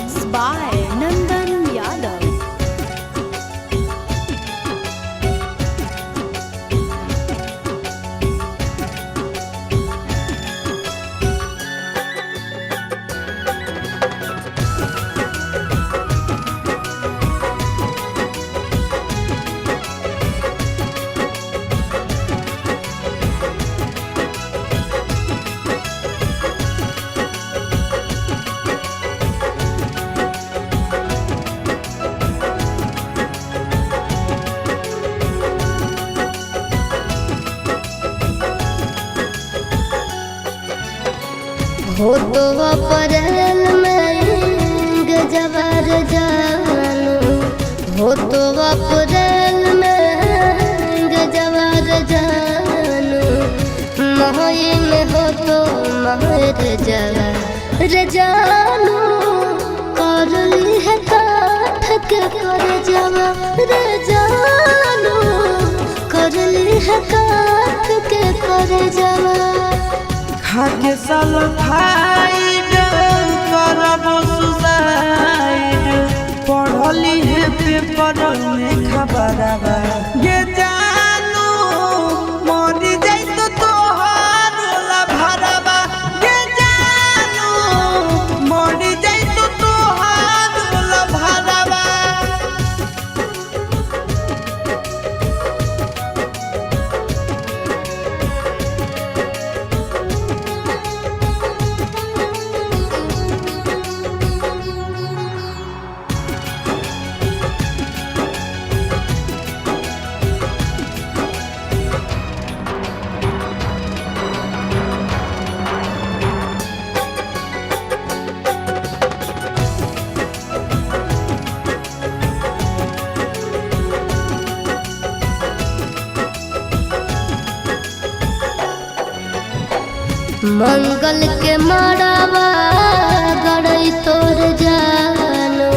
Mixed by Nandan Yadav. हो तो अप्रैल में गजबर जानू, हो तो अप्रैल में गजबर जानू, मई में हो तो महर जवर जानू, कर ली है काठ के कर जवर जानू, कर ली है काठ के कर जवर। खाके सल्फाइड करब सुसाइड, पढ़ली है पेपर में खबरवा ये जानू, मरी जाई तो तोहार भरवा ये जानू, मरी जाई तो तोहार भरवा। मंगल के मड़ावा गड़ई तोर जानू,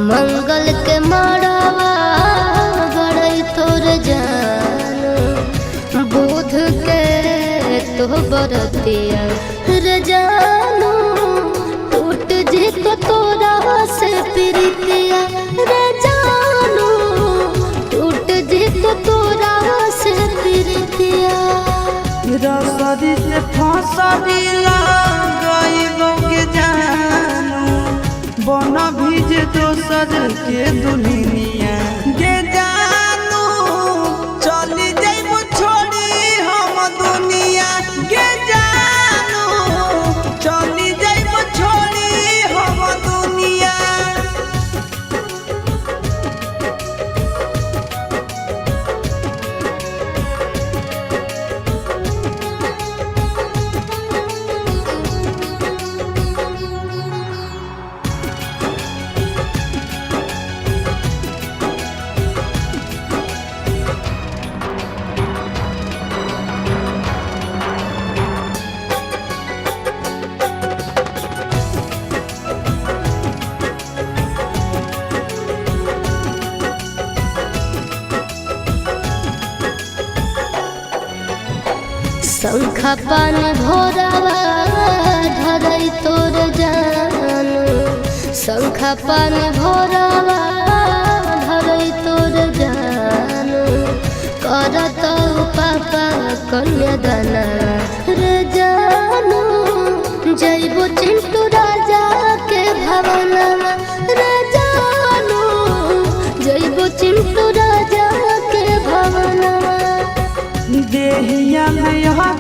मंगल के मड़ावा गड़ई तोर जानू, बुध के तो बरतिया रे जानू, टूट जी तो तोरा से प्रीतिया रे जानू, टूट जी तो तोरा से प्रीतिया। रसरी से फसरी गईबो के जानू, बन भीज दोसर के दुल्हनिया गे जानू, चली जाइबो छोड़ी हम दुनिया गे जानू, चली जाइबो छोड़ी हम दुनिया। शंखा पानी भोरावा धरई तोर जानू, शंखा पानी भोरावा धरई तोर जानू, करत पापा कन्यादाना रे जानू, जइबो चिंटू राजा के भवनवा रे जानू, जइबो चिंटू राजा के भवनवा। देहिया में यहाँ